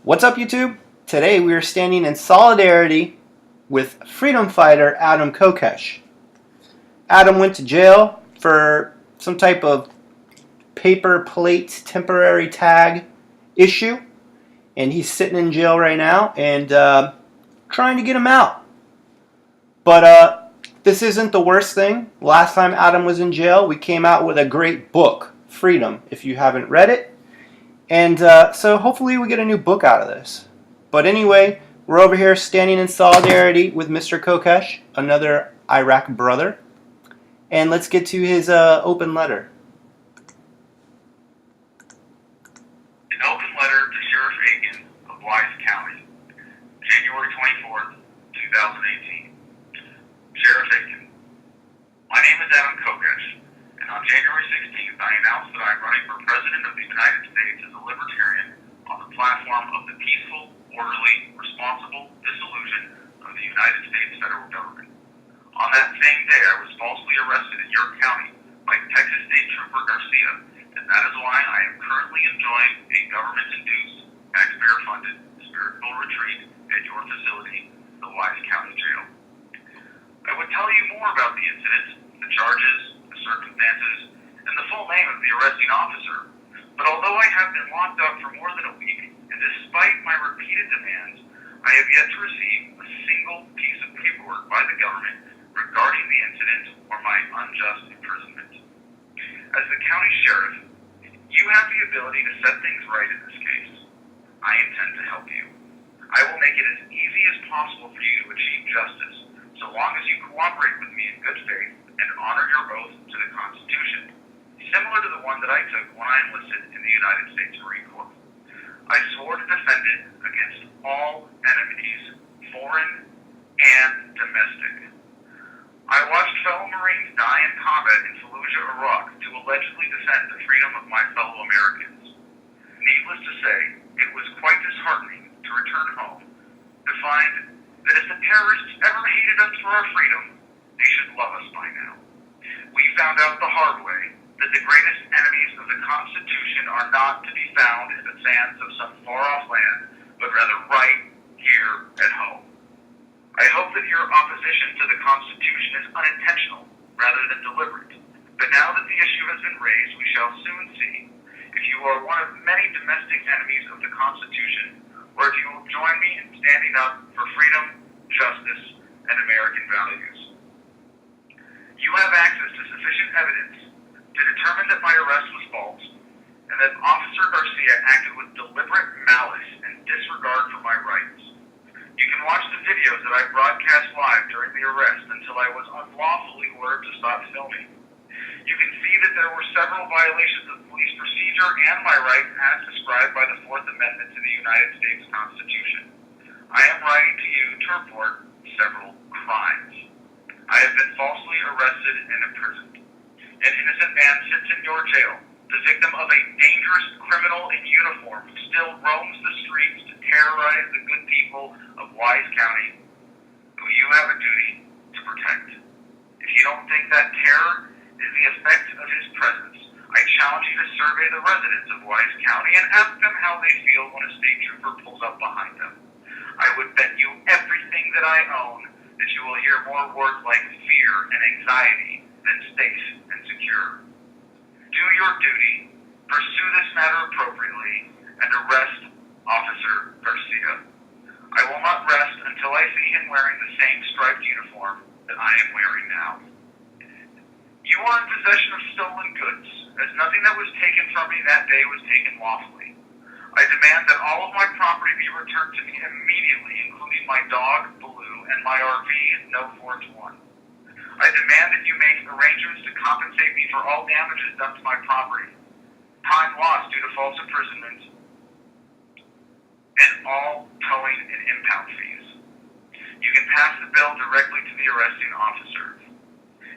What's up, YouTube? Today we are standing in solidarity with freedom fighter Adam Kokesh. Adam went to jail for some type of paper plate temporary tag issue, and he's sitting in jail right now and trying to get him out. But this isn't the worst thing. Last time Adam was in jail, we came out with a great book, Freedom, if you haven't read it. And so hopefully we get a new book out of this. But anyway, we're over here standing in solidarity with Mr. Kokesh, another Iraq brother. And let's get to his open letter. An open letter to Sheriff Aiken of Wise County, January 24th, 2018. Sheriff Aiken, my name is Adam Kokesh, and on January 16th I announced that I am running for President of the United States as a Libertarian on the platform of the peaceful, orderly, responsible dissolution of the United States federal government. On that same day, I was falsely arrested in York County by Texas State Trooper Garcia, and that is why I am currently enjoying a government-induced, taxpayer-funded spiritual retreat at your facility, the Wise County Jail. I would tell you more about the incident, the charges, the circumstances, and the full name of the arresting officer, but although I have been locked up for more than a week, and despite my repeated demands, I have yet to receive a single piece of paperwork by the government regarding the incident or my unjust imprisonment. As the county sheriff, you have the ability to set things right in this case. I intend to help you. I will make it as easy as possible for you to achieve justice, so long as you cooperate with me in good faith and honor your oath to the Constitution, similar to the one that I took when I enlisted in the United States Marine Corps. I swore to defend it against all enemies, foreign and domestic. I watched fellow Marines die in combat in Fallujah, Iraq, to allegedly defend the freedom of my fellow Americans. Needless to say, it was quite disheartening to return home to find that if the terrorists ever hated us for our freedom, they should love us by now. We found out the hard way that the greatest enemies of the Constitution are not to be found in the sands of some far-off land, but rather right here at home. I hope that your opposition to the Constitution is unintentional rather than deliberate, but now that the issue has been raised, we shall soon see if you are one of many domestic enemies of the Constitution, or if you will join me in standing up for freedom, justice, and American values. You have access to sufficient evidence to determine that my arrest was false, and that Officer Garcia acted with deliberate malice and disregard for my rights. You can watch the videos that I broadcast live during the arrest until I was unlawfully ordered to stop filming. You can see that there were several violations of police procedure and my rights as described by the Fourth Amendment to the United States Constitution. I am writing to you to report several crimes. I have been falsely arrested and imprisoned. An innocent man sits in your jail, the victim of a dangerous criminal in uniform who still roams the streets to terrorize the good people of Wise County, who you have a duty to protect. If you don't think that terror is the effect of his presence, I challenge you to survey the residents of Wise County and ask them how they feel when a state trooper pulls up behind them. I would bet you everything that I own that you will hear more words like fear and anxiety than safe and secure. Do your duty, pursue this matter appropriately, and arrest Officer Garcia. I will not rest until I see him wearing the same striped uniform that I am wearing now. You are in possession of stolen goods, as nothing that was taken from me that day was taken lawfully. I demand that all of my property be returned to me immediately, including my dog, Blue, and my RV, No Force 1. I demand that you make arrangements to compensate me for all damages done to my property, time lost due to false imprisonment, and all towing and impound fees. You can pass the bill directly to the arresting officer.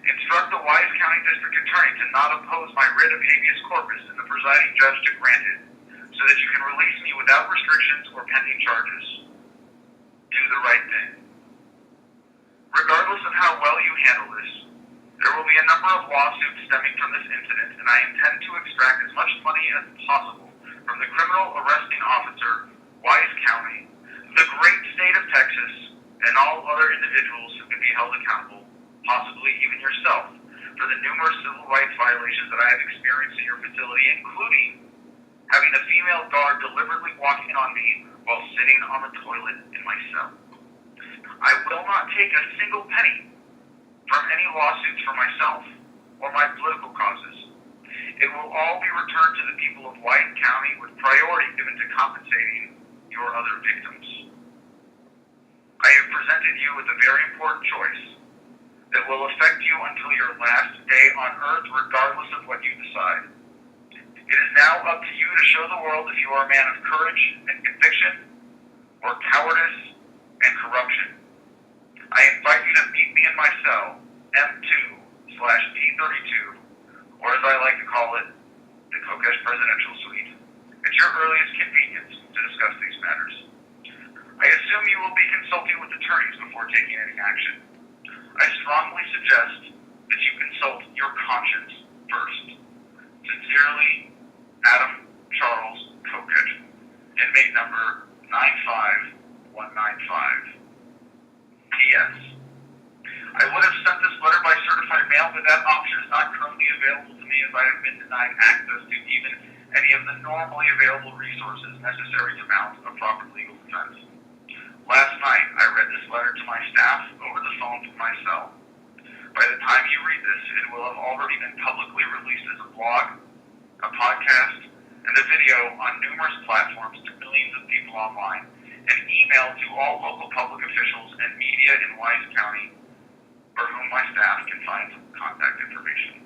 Instruct the Wise County District Attorney to not oppose my writ of habeas corpus and the presiding judge to grant it, so that you can release me without restrictions or pending charges. Do the right thing. Regardless of how well you handle this, there will be a number of lawsuits stemming from this incident, and I intend to extract as much money as possible from the criminal arresting officer, Wise and all other individuals who can be held accountable, possibly even yourself, for the numerous civil rights violations that I have experienced in your facility, including having a female guard deliberately walking on me while sitting on the toilet in my cell. I will not take a single penny from any lawsuits for myself or my political causes. It will all be returned to the people of Wyatt County with priority given to compensating your other victims. I have presented you with a very important choice that will affect you until your last day on earth, regardless of what you decide. It is now up to you to show the world if you are a man of courage and conviction, or cowardice and corruption. I invite you to meet me in my cell, M2/P32, or as I like to call it, the Kokesh Presidential Suite, at your earliest convenience to discuss these matters. I assume you will be consulting with attorneys before taking any action. I strongly suggest that you consult your conscience first. Sincerely, Adam Charles Kokesh, inmate number 95195. P.S. I would have sent this letter by certified mail, but that option is not currently available to me as I have been denied access to even any of the normally available resources necessary to mount a proper legal defense. Last night, I read this letter to my staff over the phone from my cell. By the time you read this, it will have already been publicly released as a blog, a podcast, and a video on numerous platforms to millions of people online, and emailed to all local public officials and media in Wise County, for whom my staff can find contact information.